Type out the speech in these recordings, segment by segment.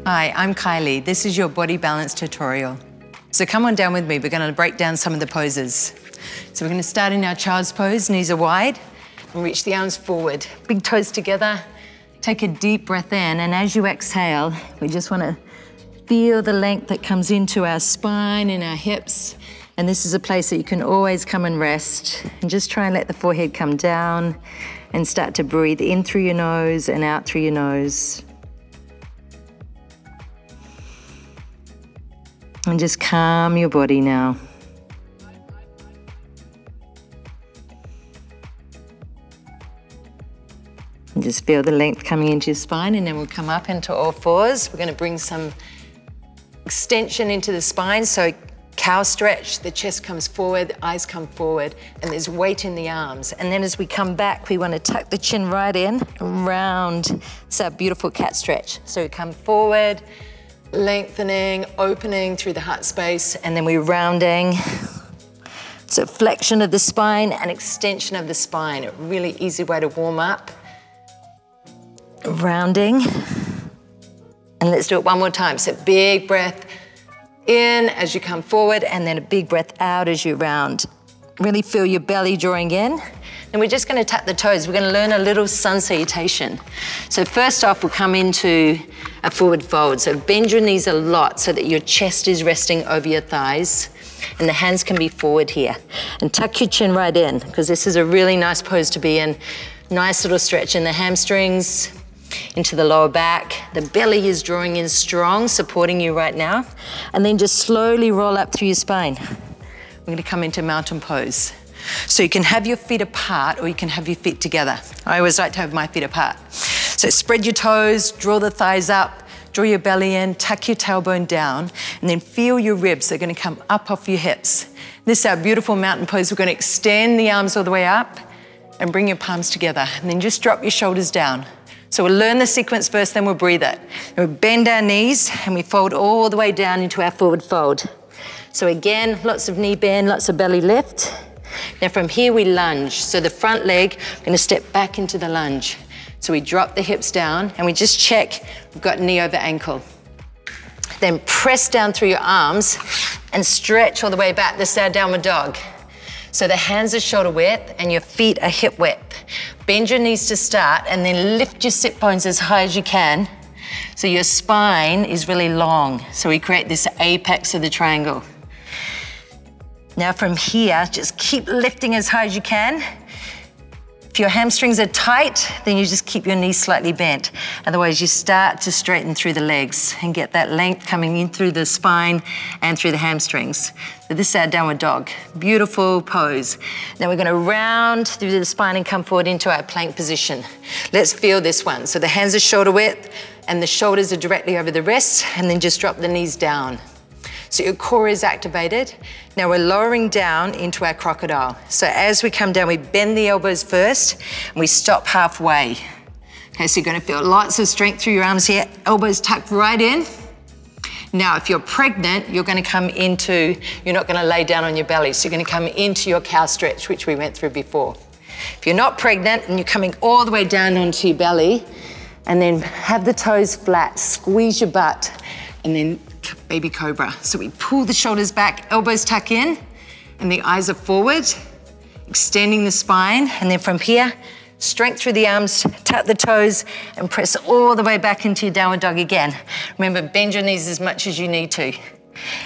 Hi, I'm Kylie. This is your body balance tutorial. So come on down with me. We're going to break down some of the poses. So we're going to start in our child's pose. Knees are wide and reach the arms forward. Big toes together. Take a deep breath in, and as you exhale, we just want to feel the length that comes into our spine and our hips. And this is a place that you can always come and rest. And just try and let the forehead come down and start to breathe in through your nose and out through your nose. And just calm your body now. And just feel the length coming into your spine, and then we'll come up into all fours. We're going to bring some extension into the spine. So cow stretch, the chest comes forward, the eyes come forward, and there's weight in the arms. And then as we come back, we want to tuck the chin right in, round. It's our beautiful cat stretch. So we come forward, lengthening, opening through the heart space, and then we're rounding. So flexion of the spine and extension of the spine. A really easy way to warm up. Rounding. And let's do it one more time. So big breath in as you come forward, and then a big breath out as you round. Really feel your belly drawing in. And we're just going to tap the toes. We're going to learn a little sun salutation. So first off, we'll come into a forward fold. So bend your knees a lot so that your chest is resting over your thighs, and the hands can be forward here. And tuck your chin right in, because this is a really nice pose to be in. Nice little stretch in the hamstrings, into the lower back. The belly is drawing in strong, supporting you right now. And then just slowly roll up through your spine. We're going to come into mountain pose. So you can have your feet apart, or you can have your feet together. I always like to have my feet apart. So spread your toes, draw the thighs up, draw your belly in, tuck your tailbone down, and then feel your ribs. They're going to come up off your hips. This is our beautiful mountain pose. We're going to extend the arms all the way up and bring your palms together, and then just drop your shoulders down. So we'll learn the sequence first, then we'll breathe it. And we bend our knees and we fold all the way down into our forward fold. So again, lots of knee bend, lots of belly lift. Now from here we lunge. So the front leg, we're going to step back into the lunge. So we drop the hips down and we just check we've got knee over ankle. Then press down through your arms and stretch all the way back. This is our downward dog. So the hands are shoulder width and your feet are hip width. Bend your knees to start, and then lift your sit bones as high as you can. So your spine is really long. So we create this apex of the triangle. Now from here, just keep lifting as high as you can. If your hamstrings are tight, then you just keep your knees slightly bent. Otherwise, you start to straighten through the legs and get that length coming in through the spine and through the hamstrings. So this is our downward dog. Beautiful pose. Now we're going to round through the spine and come forward into our plank position. Let's feel this one. So the hands are shoulder width and the shoulders are directly over the wrists, and then just drop the knees down. So your core is activated. Now we're lowering down into our crocodile. So as we come down, we bend the elbows first and we stop halfway. Okay, so you're going to feel lots of strength through your arms here. Elbows tucked right in. Now, if you're pregnant, you're going to come into, you're not going to lay down on your belly. So you're going to come into your cow stretch, which we went through before. If you're not pregnant and you're coming all the way down onto your belly, and then have the toes flat, squeeze your butt, and then baby cobra. So we pull the shoulders back, elbows tuck in, and the eyes are forward, extending the spine. And then from here, strength through the arms, tuck the toes, and press all the way back into your downward dog again. Remember, bend your knees as much as you need to.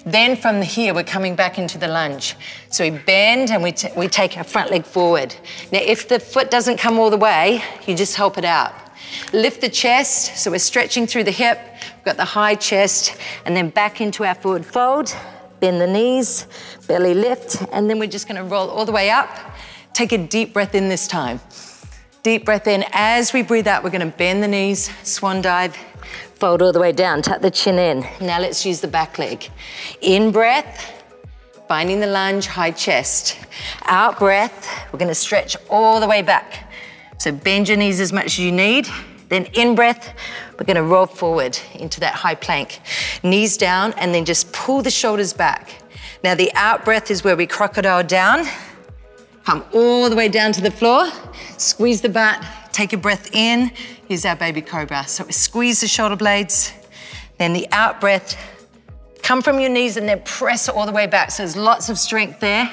Then from here, we're coming back into the lunge. So we bend and we take our front leg forward. Now, if the foot doesn't come all the way, you just help it out. Lift the chest, so we're stretching through the hip. We've got the high chest, and then back into our forward fold. Bend the knees, belly lift, and then we're just gonna roll all the way up. Take a deep breath in this time. Deep breath in. As we breathe out, we're gonna bend the knees, swan dive, fold all the way down, tuck the chin in. Now let's use the back leg. In breath, finding the lunge, high chest. Out breath, we're gonna stretch all the way back. So bend your knees as much as you need. Then in breath, we're gonna roll forward into that high plank. Knees down, and then just pull the shoulders back. Now the out breath is where we crocodile down. Come all the way down to the floor. Squeeze the butt, take a breath in. Here's our baby cobra. So we squeeze the shoulder blades, Then the out breath, come from your knees and then press all the way back. So there's lots of strength there.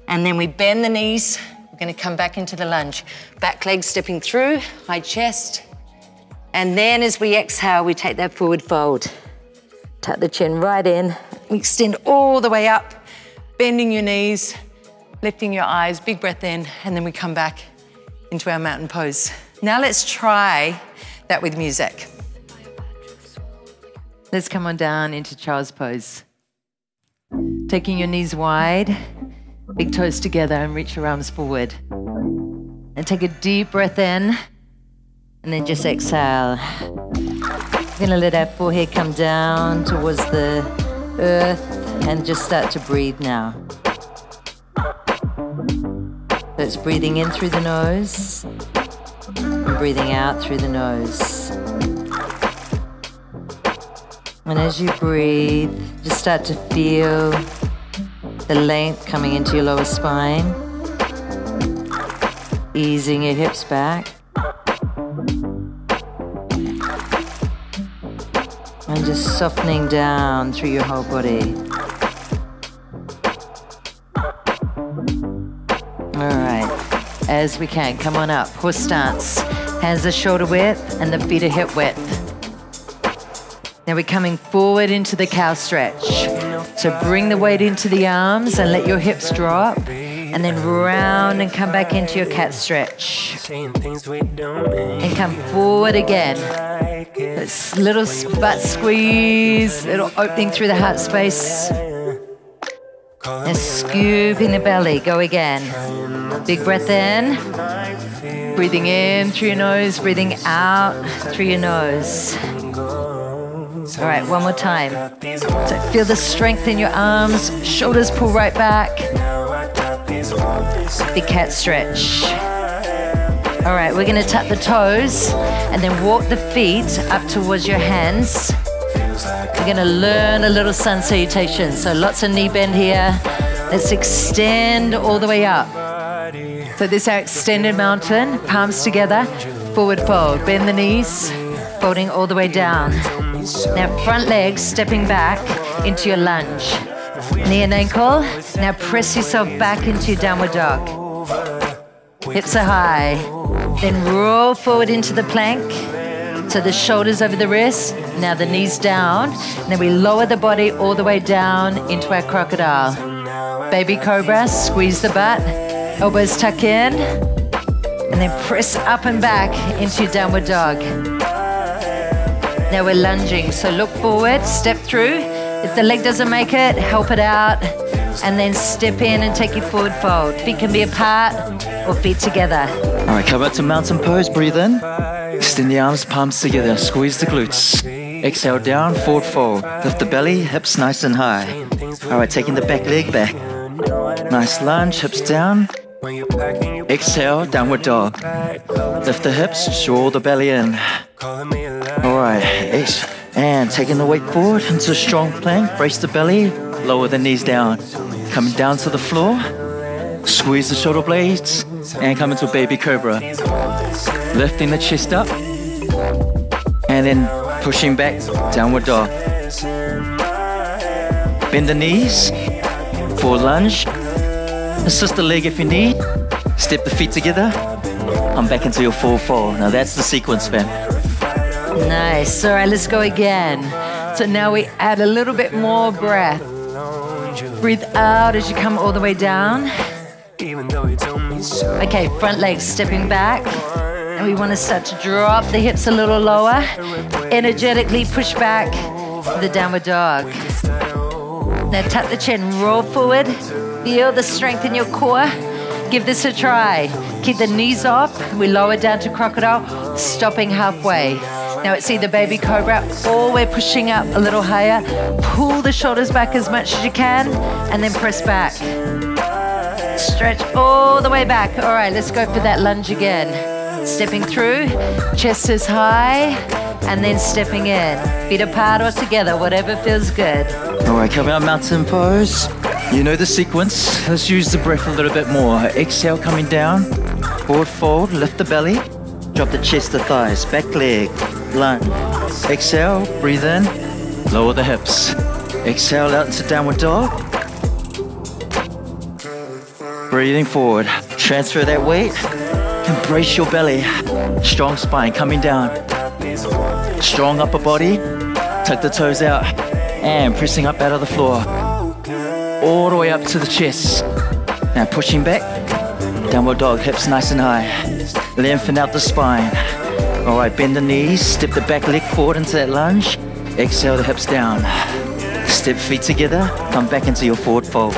And then we bend the knees. We're gonna come back into the lunge. Back leg stepping through, high chest. And then as we exhale, we take that forward fold. Tuck the chin right in, extend all the way up, bending your knees, lifting your eyes, big breath in, and then we come back into our mountain pose. Now let's try that with music. Let's come on down into child's pose. Taking your knees wide, big toes together and reach your arms forward. And take a deep breath in, and then just exhale. We're gonna let our forehead come down towards the earth and just start to breathe now. So it's breathing in through the nose and breathing out through the nose. And as you breathe, just start to feel the length coming into your lower spine, easing your hips back. And just softening down through your whole body. All right, as we can, come on up, horse stance. Hands are shoulder width and the feet are hip width. Now we're coming forward into the cow stretch. So bring the weight into the arms and let your hips drop. And then round and come back into your cat stretch. And come forward again. This little butt squeeze, little opening through the heart space. And scoop in the belly, go again. Big breath in. Breathing in through your nose, breathing out through your nose. All right, one more time. So feel the strength in your arms, shoulders pull right back. Big cat stretch. All right, we're gonna tuck the toes and then walk the feet up towards your hands. We're gonna learn a little sun salutation. So lots of knee bend here. Let's extend all the way up. So this is our extended mountain, palms together, forward fold. Bend the knees, folding all the way down. Now front legs stepping back into your lunge. Knee and ankle. Now press yourself back into your downward dog. Hips are high. Then roll forward into the plank. So the shoulders over the wrists. Now the knees down. And then we lower the body all the way down into our crocodile. Baby cobra, squeeze the butt. Elbows tuck in. And then press up and back into your downward dog. Now we're lunging. So look forward, step through. If the leg doesn't make it, help it out. And then step in and take your forward fold. Feet can be apart or feet together. All right, come up to mountain pose, breathe in. Extend the arms, palms together, squeeze the glutes. Exhale down, forward fold. Lift the belly, hips nice and high. All right, taking the back leg back. Nice lunge, hips down. Exhale, downward dog. Lift the hips, draw the belly in. All right, and taking the weight forward into a strong plank. Brace the belly, lower the knees down. Coming down to the floor. Squeeze the shoulder blades and come into a baby cobra. Lifting the chest up and then pushing back, downward dog. Bend the knees, forward lunge. Assist the leg if you need. Step the feet together. Come back into your forward fold. Now that's the sequence, fam. Nice. All right, let's go again. So now we add a little bit more breath. Breathe out as you come all the way down. Okay, front legs stepping back. And we want to start to drop the hips a little lower. Energetically push back to the downward dog. Now tuck the chin, roll forward. Feel the strength in your core. Give this a try. Keep the knees off. We lower down to crocodile, stopping halfway. Now it's either baby cobra or we're pushing up a little higher. Pull the shoulders back as much as you can and then press back. Stretch all the way back. All right, let's go for that lunge again. Stepping through, chest is high, and then stepping in. Feet apart or together, whatever feels good. All right, come out mountain pose. You know the sequence. Let's use the breath a little bit more. Exhale, coming down. Forward fold, lift the belly. Drop the chest to thighs, back leg. lunge. Exhale, breathe in, lower the hips. Exhale out into downward dog. Breathing forward. Transfer that weight. Embrace your belly. Strong spine coming down. Strong upper body. Tuck the toes out. And pressing up out of the floor. All the way up to the chest. Now pushing back. Downward dog, hips nice and high. Lengthen out the spine. All right, bend the knees. Step the back leg forward into that lunge. Exhale the hips down. Step feet together. Come back into your forward fold.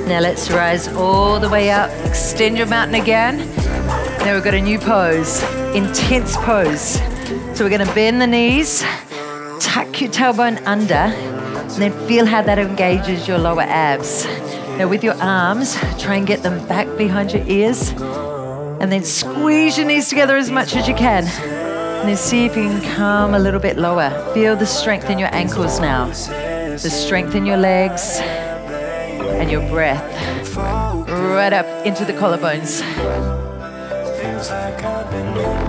Now let's rise all the way up. Extend your mountain again. Now we've got a new pose, intense pose. So we're gonna bend the knees, tuck your tailbone under, and then feel how that engages your lower abs. Now with your arms, try and get them back behind your ears, and then squeeze your knees together as much as you can. And then see if you can come a little bit lower. Feel the strength in your ankles now, the strength in your legs, and your breath right up into the collarbones.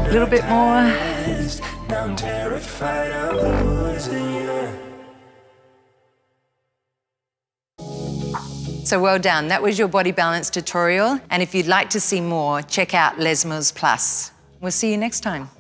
A little bit more. So well done. That was your body balance tutorial. And if you'd like to see more, check out Les Mills Plus. We'll see you next time.